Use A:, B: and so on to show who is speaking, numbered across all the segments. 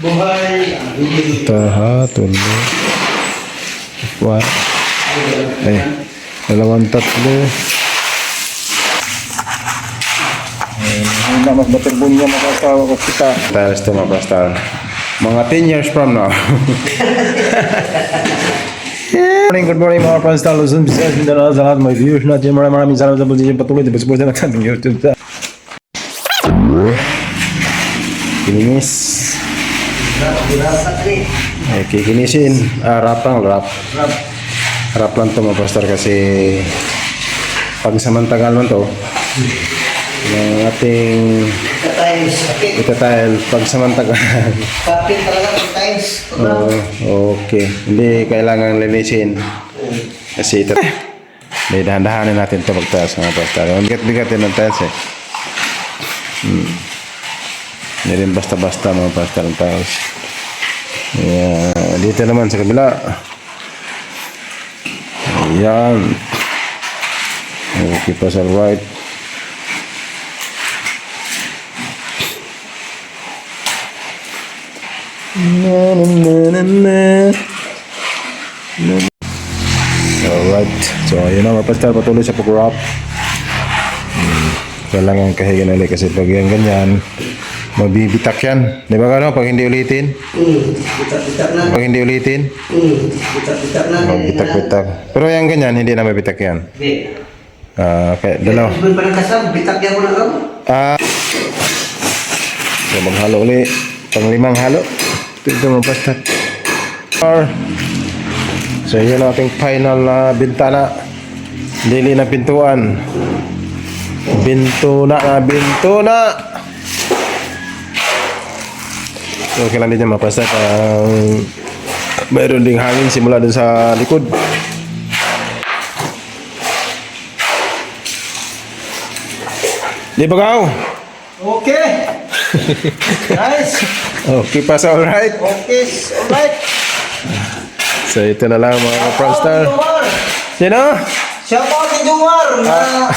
A: Buhay.
B: Taha, tulo. What? Ay, dalawang tatlo. Hindi na mas batirbon niya makasawa ko kita. Tiles to mga pastor. Mga 10 years from now. Good morning mga pastor. Luzon, Visayas, Mindanao, sa lahat mga viewers natin. Maraming salamat sa patuloy. Support na natin ang YouTube. Kininis. Ay, kikinisin. Rap lang. Rap lang ito mga pastor kasi pagsamantagal man ito yung ating itatile pagsamantagal.
A: Kapit talaga ng tiles.
B: Okay. Hindi kailangan linisin kasi ito may dahan-dahanin natin ito magtaas mga pastor. Bigat-bigat din ng tiles eh. Hindi rin basta-basta mga pastor ng tiles. Yeah. Dito naman sa kabila. Ayan. Okay pa sa right. Alright. So, yun na mga pastor. Patuloy sa pag-wrap. Kailangan kahigan ulit kasi pag yan ganyan mabibitak yan. Di ba gano'n? Pag hindi ulitin?
A: Bitak-bitak na.
B: Pag hindi ulitin?
A: Bitak-bitak na.
B: Bitak-bitak. Pero yung ganyan, hindi na mabitak yan.
A: Hindi.
B: Okay, dalaw.
A: Ibon pa ng kasam, bitak yan mo na ako.
B: So, maghalo ulit. Pang-limang halo. Ito mga pastor. So, yun ang ating final na bintana. Dili na pintuan. Bintuna. So, okay lang din yan mga pastor. Mayroon ding hangin simula dun sa likod. Di ba gaw?
A: Okay. Nice.
B: Okay pa sa alright.
A: Okay, alright.
B: So ito na lang mga prankster. Sino?
A: Shout out kay Jumar na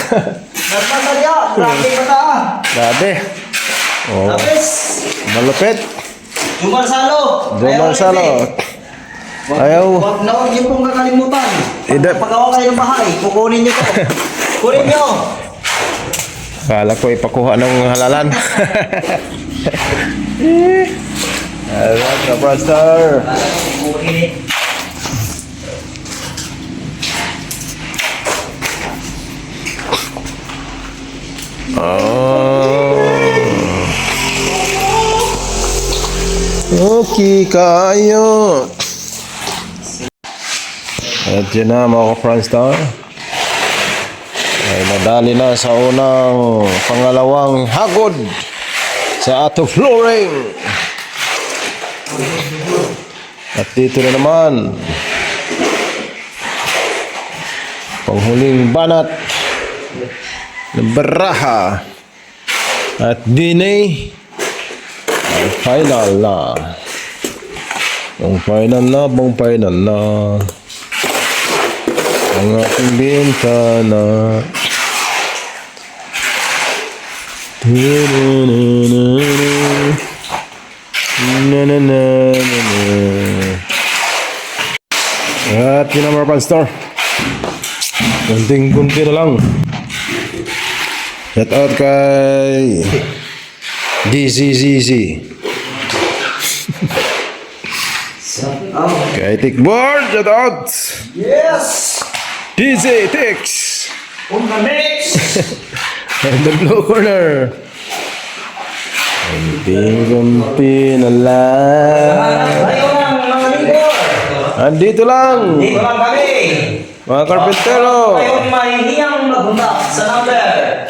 A: nagpasadya. Grabe ba ta?
B: Grabe. Oh,
A: Tapos,
B: malupit.
A: Jumar Salo.
B: Jomar Salo. Ayaw.
A: Huwag na huwag niyo pong kakalimutan.
B: Ida-
A: Paggawa kayo ng bahay, kukunin niyo to. Kunin niyo.
B: Kala ko ipakuha ng halalan. Alright, mga prankster.
A: Kukunin.
B: Okay, kayo. At yun na mga ka-prankster. Ay nadali na sa unang pangalawang hagod sa ato flooring. At dito na naman panghuling banat ng baraha. At dinay ang final na. Ang final na. Ang ating bintana. At yun ang mga prankster. Kunting-kunti na lang. Shout out kay DZZZ. Kay Tickboard, shout out.
A: Yes!
B: DJ Tix.
A: On the mix!
B: In the blue corner. Kunting-kunti na lang.
A: Ayaw lang, mga libor!
B: Andito lang.
A: Dito lang kami!
B: Mga karpentero.
A: Ngayon mahihiyang maghundak sa number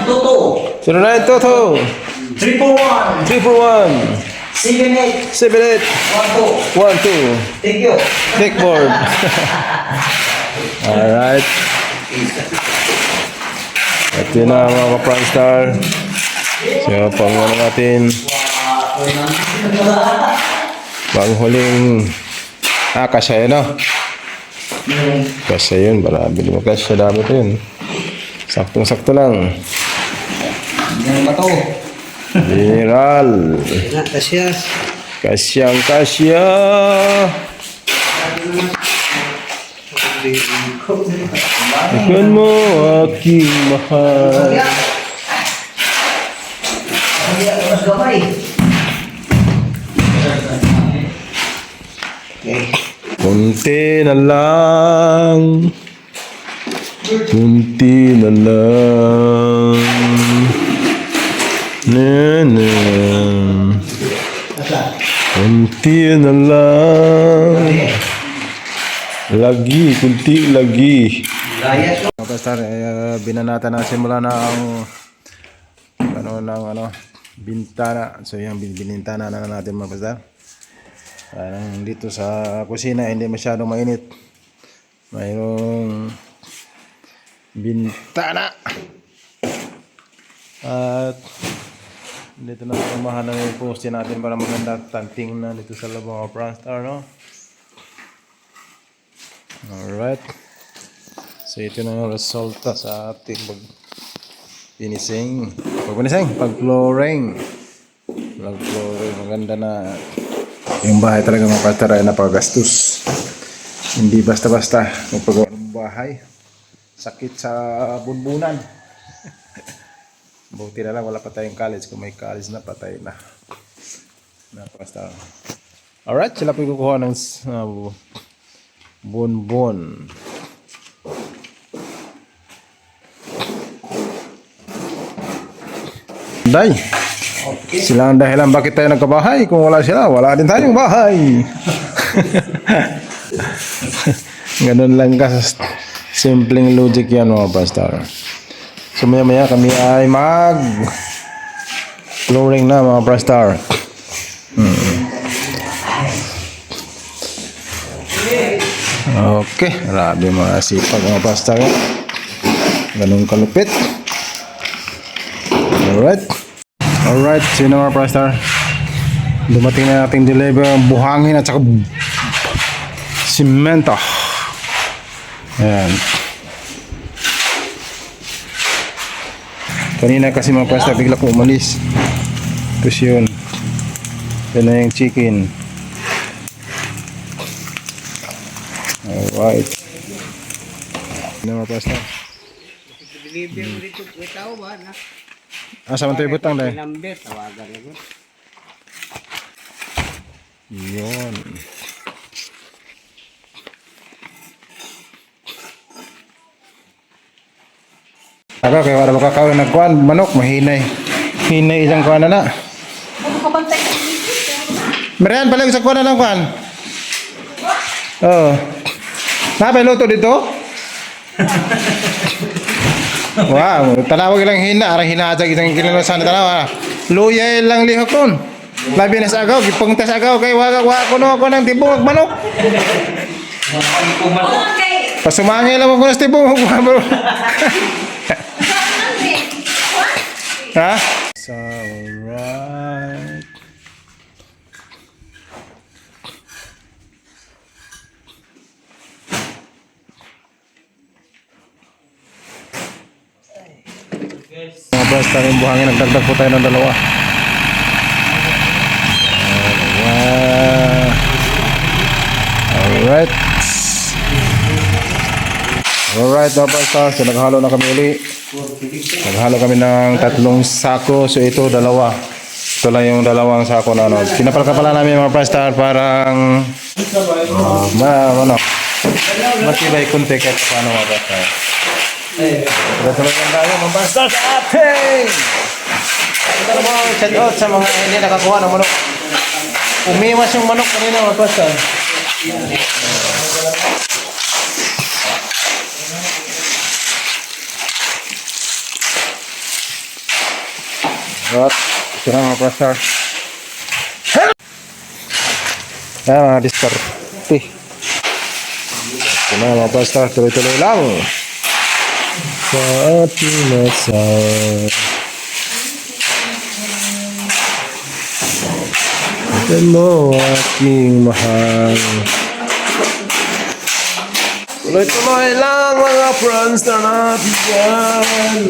A: 0922
B: 0922
A: 341
B: 341
A: 78
B: 78
A: 12.
B: 12.
A: Thank you.
B: Tickboard. Alright. At yun na mga ka-prankster. So, pang-ano natin. Pang-huling kasya yun, no? Kasya yun. Marami mo kasya. Dami ito yun. Saktong-sakto lang.
A: Yan ba to?
B: Viral.
A: Na, kasya.
B: Kasyang kasya. Ikan mo aking mahal.
A: Mas gamay. Okay.
B: Kunti na lang. Kunti na lang. Na. Kunti na lang. Lagi, kunti lagi.
A: Layas mo.
B: Pastor, binanata na simula na ang bintana. So yung binintana na natin mga pastor. Dito sa kusina hindi masyadong mainit. Mayroong bintana. At dito na umahan na yung poste natin para maganda tanting na dito sa labang of Franstar, no? Alright. So ito na yung resulta sa ating pag-finishing. Pag-flooring. Maganda na. Yung bahay talaga mga pastor ay napakagastos. Hindi basta-basta magpagawa ng bahay. Sakit sa bunbunan. Buti na lang wala pa tayong college. Kung may college na, patay na. Pastor. Alright, sila po kukuha ng bonbon. Day.
A: Okay.
B: Sila ang dahilan bakit tayo nagkabahay. Kung wala sila, wala din tayong bahay. Ganun lang ka. Simpleng logic yan mga pastor. So maya kami ay flooring na mga pastor. Okay, grabe mga sipag mga pastor. Ganun kalupit. Alright, sino mga pastor? Dumating na nating deliver ang buhangin at saka simento. Ayan. Kanina kasi mga pastor bigla ko umalis. Tapos yun. Yan na yung chicken. Alright. Ano mga pastor?
A: Deliver mo dito. May tao ba na?
B: Asa man tayo butang dahil?
A: Number, tawagan ako.
B: Yun. Ako kaya wala makakawin nagkuhan. Manok, mahinay. Hinay isang kuhan na. Marian, palang isang kuhan na lang kuhan. Oo. Napay luto dito? Wow, talawag lang hina. Arang hinajag isang kinalasan na talawa. Luya lang lihok nun. Labi na sa agaw, gipungta sa agaw. Kaya waka ko ng tibong manok. Pasumangin lang mo ko ng tibong manok. Ha? So, alright. Mga basta rin buhangin, nagdagdag po tayo ng dalawa. Alright. Alright mga basta, so naghalo na kami uli. Naghalo kami ng 3 sako, so ito 2. Ito lang yung 2 sako na ano. Pinapalkapala namin mga basta parang matibay kunti kahit paano mga basta. Tuloy-tuloy tayo mga basta sa ating! Ito na mga shout out sa mga hindi nakakuha ng manok. Umiwas yung manok kanina mga basta. At ito na mga basta. Ayan mga diskarte. Ito na mga basta, tuloy-tuloy lang. Sa ating masa. Ito mo aking mahal. Tuloy-tuloy lang mga friends na natin yan.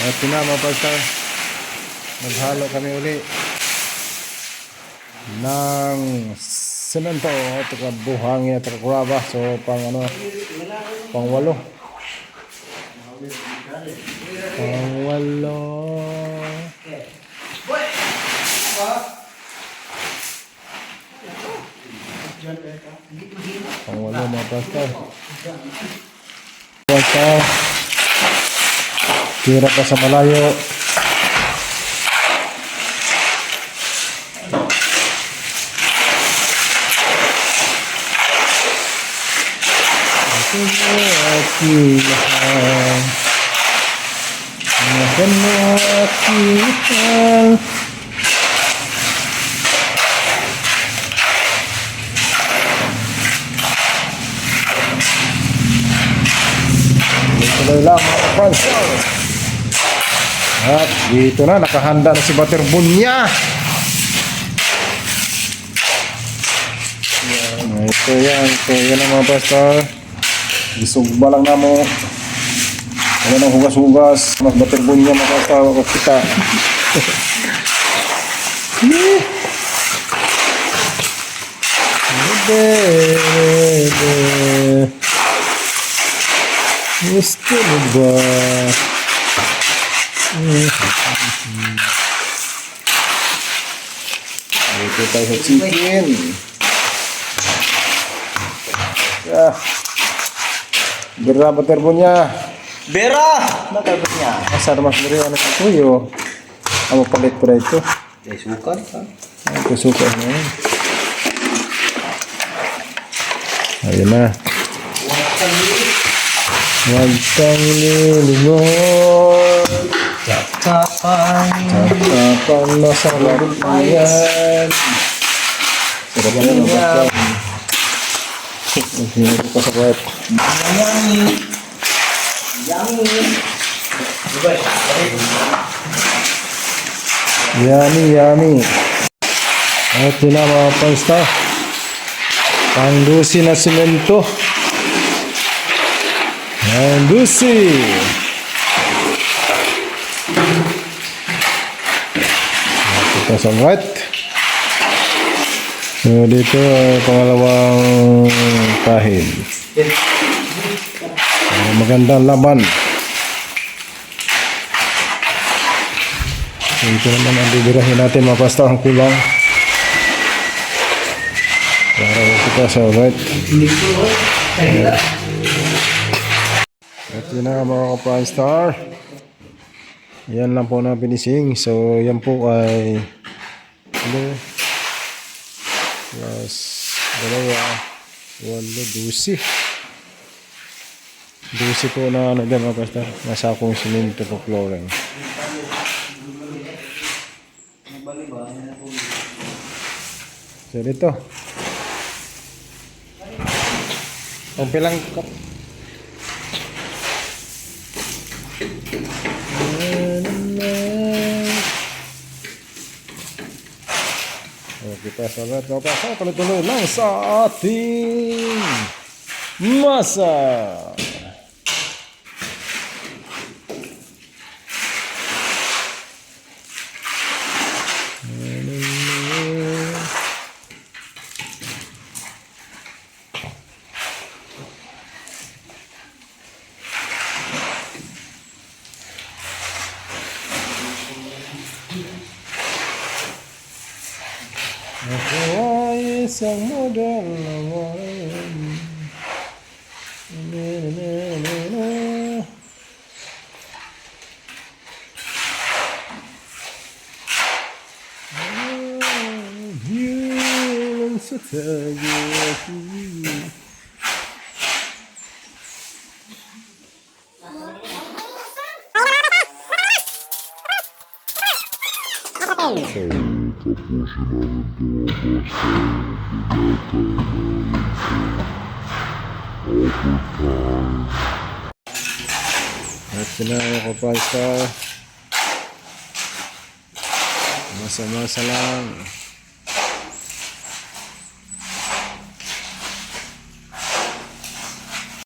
B: At yun na mga pastor, naghalo kami uli ng semento at buhangin at graba. So pang ano, pang 8. Pang 8 mga pastor. Pastor, tira pa sa malayo. Tuloy lang mga sponsor. At dito na, nakahanda na si Baterbunya. Ito yan ang mga pastor. Isugba lang na mo. Wala nang hugas-hugas. Mas Baterbunya mga pastor. Ako kita. Gusto mo ba? Dito tayo sa chicken. Bera Baterbunya.
A: Bera! Nakabot niya.
B: Asar mas beri ano ito yo. Amo palit pa ito.
A: Sukan ka.
B: Ito suka na. Ayun na. Wantang lilingon. Tatapan na sa larut yan. Sarap yan ang basta. Ito pa sa kwet. Yummy. At yun na mga pangsta. Pangdusi na simento. Pangdusi. Kita sa kwet. So dito ay pangalawang kahil. Magandang laban. So ito naman ang bibirahin natin mga pastor ang kulang. Para kita sa right. At yun na mga pastor. Yan lang po na finishing. So yan po ay plus 2, 8, 12 po na ano dyan mga pastor. Nasa akong simento po flooring. So dito ang pilang kita salat mga pastor, tuloy-tuloy lang sa ating masa. Ako ay isang model naman. Yun sa tayo ako. At sinawa ko pa sa masa-masa lang.